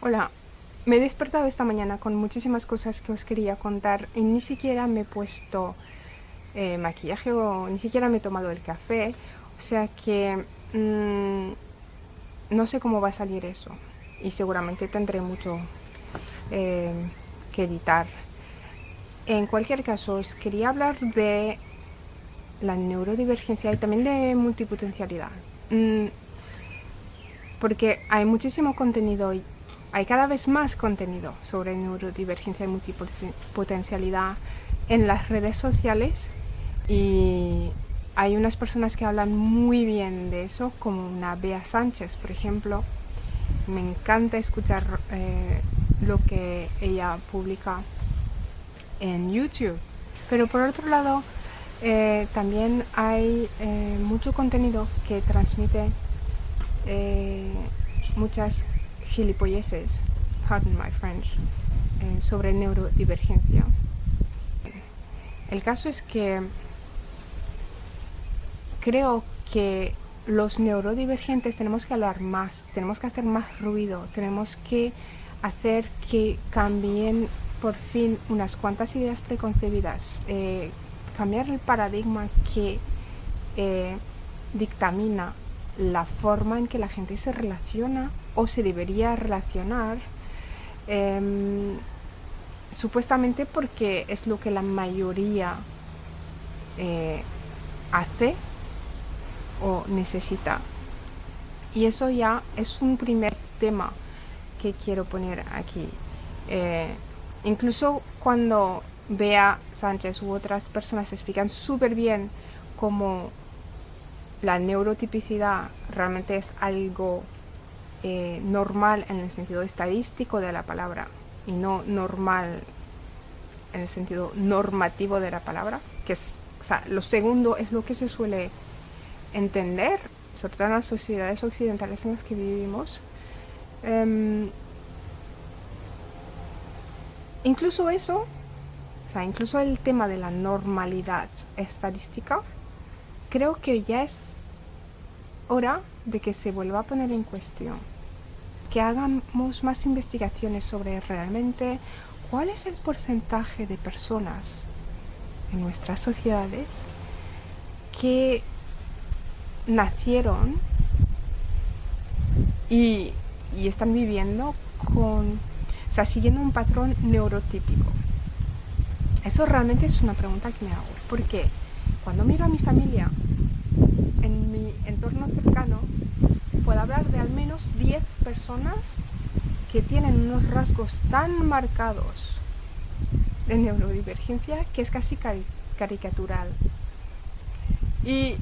Hola, me he despertado esta mañana con muchísimas cosas que os quería contar y ni siquiera me he puesto maquillaje o ni siquiera me he tomado el café, o sea que no sé cómo va a salir eso y seguramente tendré mucho eh, que editar. En cualquier caso, os quería hablar de la neurodivergencia y también de multipotencialidad. Mm, Porque hay muchísimo contenido, hay cada vez más contenido sobre neurodivergencia y multipotencialidad en las redes sociales y hay unas personas que hablan muy bien de eso, como una Bea Sánchez, por ejemplo. Me encanta escuchar lo que ella publica en YouTube. Pero por otro lado, también hay mucho contenido que transmite eh, muchas gilipolleces, pardon my French, sobre neurodivergencia. El caso es que creo que los neurodivergentes tenemos que hablar más, tenemos que hacer más ruido, tenemos que hacer que cambien por fin unas cuantas ideas preconcebidas, cambiar el paradigma que eh, dictamina la forma en que la gente se relaciona o se debería relacionar, eh, supuestamente porque es lo que la mayoría eh, hace o necesita. Y eso ya es un primer tema que quiero poner aquí. Eh, Incluso cuando Bea Sánchez u otras personas explican súper bien cómo la neurotipicidad realmente es algo normal en el sentido estadístico de la palabra y no normal en el sentido normativo de la palabra, que es, o sea, lo segundo es lo que se suele entender, sobre todo en las sociedades occidentales en las que vivimos. Eh, Incluso eso, o sea, incluso el tema de la normalidad estadística, creo que ya es hora de que se vuelva a poner en cuestión, que hagamos más investigaciones sobre realmente cuál es el porcentaje de personas en nuestras sociedades que nacieron y, y están viviendo con, o sea, siguiendo un patrón neurotípico. Eso realmente es una pregunta que me hago, porque cuando miro a mi familia, en mi entorno cercano, puedo hablar de al menos 10 personas que tienen unos rasgos tan marcados de neurodivergencia que es casi caricatural. Y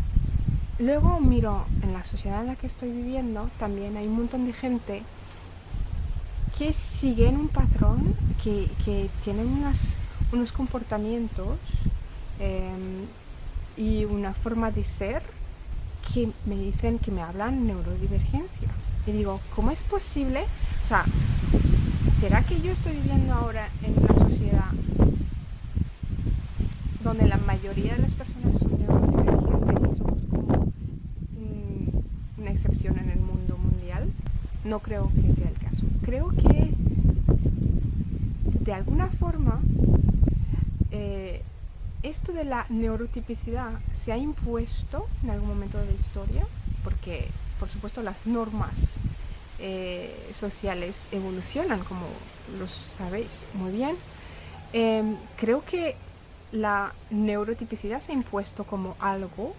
luego miro en la sociedad en la que estoy viviendo, también hay un montón de gente que siguen un patrón, que tienen unos comportamientos eh, y una forma de ser que me dicen, que me hablan neurodivergencia. Y digo, ¿cómo es posible? O sea, ¿será que yo estoy viviendo ahora en una sociedad donde la mayoría de las personas son neurodivergentes y somos como una excepción en el mundo mundial? No creo que sea el caso. Creo que de alguna forma esto de la neurotipicidad se ha impuesto en algún momento de la historia, porque por supuesto las normas sociales evolucionan, como lo sabéis muy bien. Creo que la neurotipicidad se ha impuesto como algo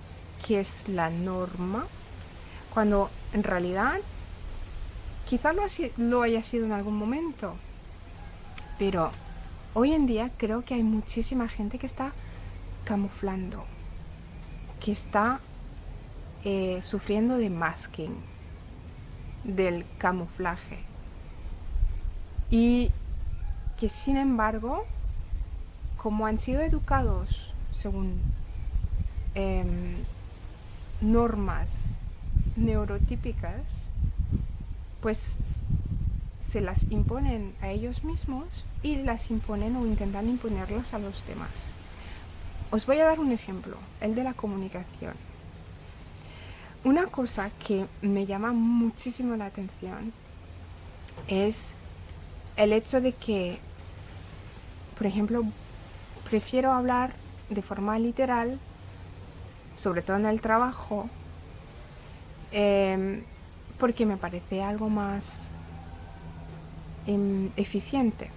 que es la norma, cuando en realidad quizá lo haya sido en algún momento, pero hoy en día creo que hay muchísima gente que está camuflando, que está sufriendo de masking, del camuflaje, y que sin embargo, como han sido educados según eh, normas neurotípicas, pues se las imponen a ellos mismos y las imponen o intentan imponerlas a los demás. Os voy a dar un ejemplo, el de la comunicación. Una cosa que me llama muchísimo la atención es el hecho de que, por ejemplo, prefiero hablar de forma literal, sobre todo en el trabajo, porque me parece algo más eficiente.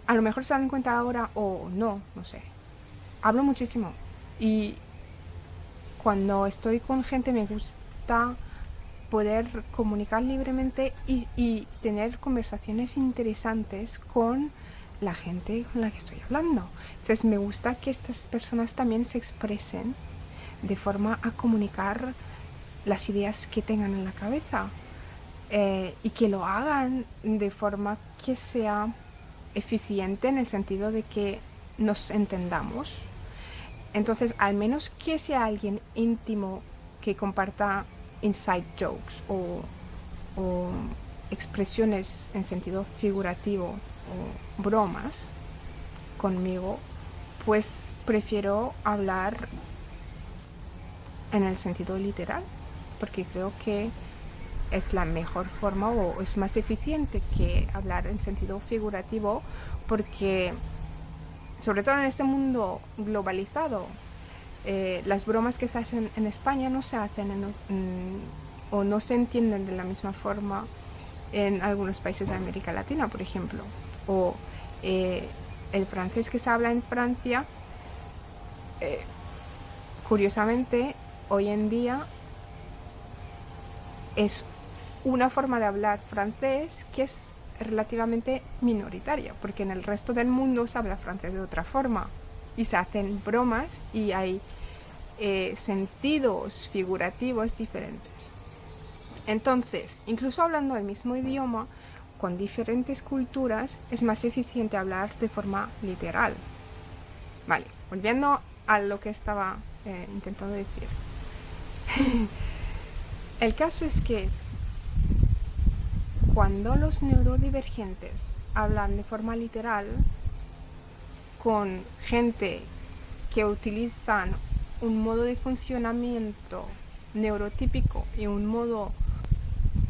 A lo mejor se dan cuenta ahora o no, no sé. Hablo muchísimo y cuando estoy con gente me gusta poder comunicar libremente y tener conversaciones interesantes con la gente con la que estoy hablando. Entonces me gusta que estas personas también se expresen de forma a comunicar las ideas que tengan en la cabeza, y que lo hagan de forma que sea eficiente en el sentido de que nos entendamos. Entonces, al menos que sea alguien íntimo que comparta inside jokes o expresiones en sentido figurativo o bromas conmigo, pues prefiero hablar en el sentido literal, porque creo que es la mejor forma o es más eficiente que hablar en sentido figurativo, porque sobre todo en este mundo globalizado, las bromas que se hacen en España no se hacen o no se entienden de la misma forma en algunos países de América Latina, por ejemplo, o el francés que se habla en Francia, curiosamente hoy en día es una forma de hablar francés que es relativamente minoritaria, porque en el resto del mundo se habla francés de otra forma y se hacen bromas y hay sentidos figurativos diferentes. Entonces, incluso hablando el mismo idioma con diferentes culturas, es más eficiente hablar de forma literal. Vale, volviendo a lo que estaba intentando decir. El caso es que cuando los neurodivergentes hablan de forma literal con gente que utilizan un modo de funcionamiento neurotípico y un modo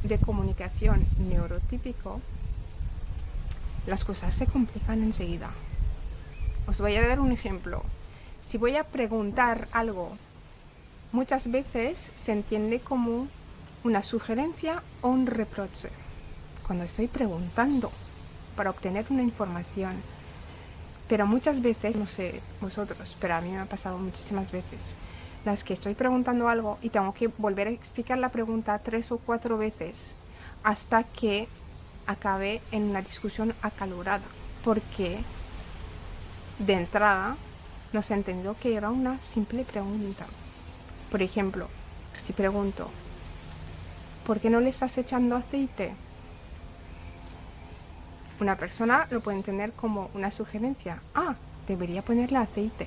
de comunicación neurotípico, las cosas se complican enseguida. Os voy a dar un ejemplo. Si voy a preguntar algo, muchas veces se entiende como una sugerencia o un reproche. Cuando estoy preguntando para obtener una información, pero muchas veces, no sé vosotros, pero a mí me ha pasado muchísimas veces, las que estoy preguntando algo y tengo que volver a explicar la pregunta 3 o 4 veces hasta que acabe en una discusión acalorada, porque de entrada no se ha entendido que era una simple pregunta. Por ejemplo, si pregunto, ¿por qué no le estás echando aceite? Una persona lo puede entender como una sugerencia. Ah, debería ponerle aceite.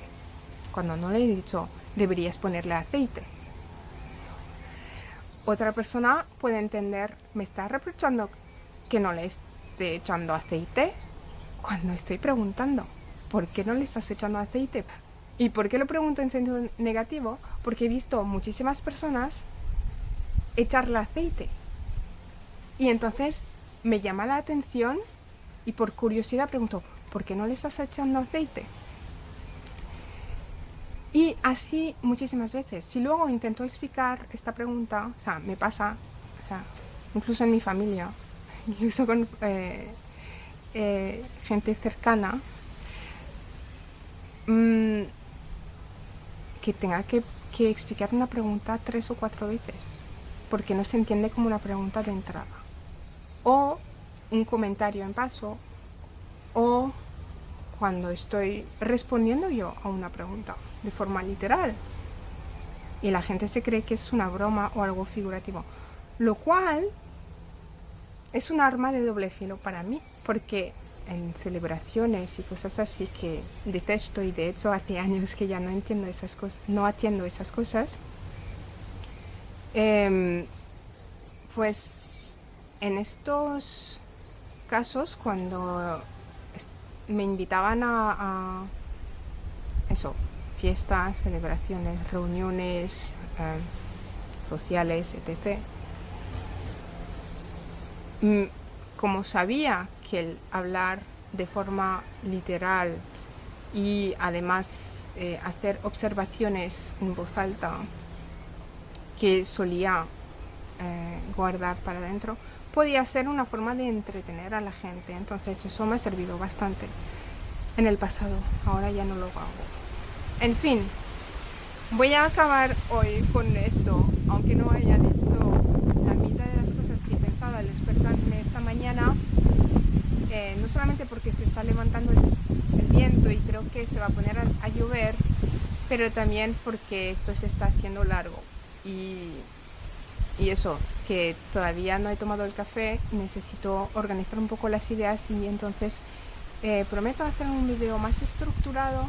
Cuando no le he dicho, deberías ponerle aceite. Otra persona puede entender, ¿me está reprochando que no le esté echando aceite? Cuando estoy preguntando, ¿por qué no le estás echando aceite? ¿Y por qué lo pregunto en sentido negativo? Porque he visto muchísimas personas echarle aceite. Y entonces me llama la atención y por curiosidad pregunto, ¿por qué no le estás echando aceite? Y así muchísimas veces. Si luego intento explicar esta pregunta, o sea, me pasa, o sea, incluso en mi familia, incluso con gente cercana, que tenga que explicar una pregunta 3 o 4 veces, porque no se entiende como una pregunta de entrada. O un comentario en paso, o cuando estoy respondiendo yo a una pregunta de forma literal y la gente se cree que es una broma o algo figurativo, lo cual es un arma de doble filo para mí, porque en celebraciones y cosas así que detesto, y de hecho hace años que ya no entiendo esas cosas, no atiendo esas cosas, pues en estos casos, cuando me invitaban a eso, fiestas, celebraciones, reuniones sociales, etc., como sabía que el hablar de forma literal y además hacer observaciones en voz alta que solía guardar para adentro, podía ser una forma de entretener a la gente. Entonces eso me ha servido bastante en el pasado. Ahora ya no lo hago. En fin, voy a acabar hoy con esto, aunque no haya dicho la mitad de las cosas que he pensado al despertarme esta mañana. No solamente porque se está levantando el viento y creo que se va a poner a llover, pero también porque esto se está haciendo largo. Y eso, que todavía no he tomado el café, necesito organizar un poco las ideas y entonces prometo hacer un video más estructurado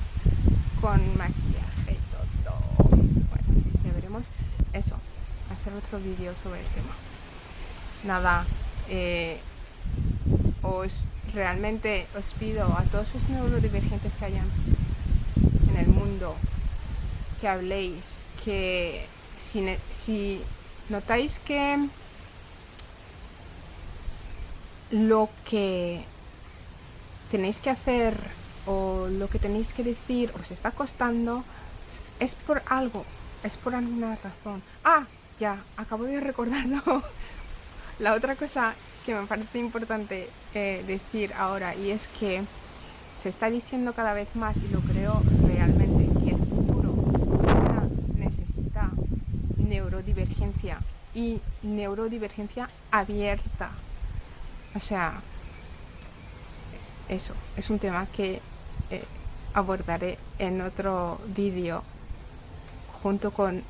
con maquillaje y todo. Bueno, ya veremos. Eso, hacer otro video sobre el tema. Nada, realmente os pido a todos los neurodivergentes que hayan en el mundo que habléis, que si notáis que lo que tenéis que hacer o lo que tenéis que decir os está costando, es por algo, es por alguna razón. Ya, acabo de recordarlo. La otra cosa que me parece importante decir ahora, y es que se está diciendo cada vez más, y lo creo realmente, que el futuro necesita neurodivergencia y neurodivergencia abierta. O sea, eso es un tema que abordaré en otro vídeo junto con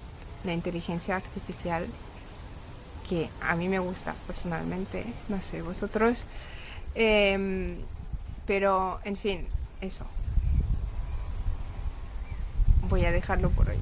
la inteligencia artificial, que a mí me gusta personalmente, no sé vosotros, pero en fin, eso, voy a dejarlo por hoy.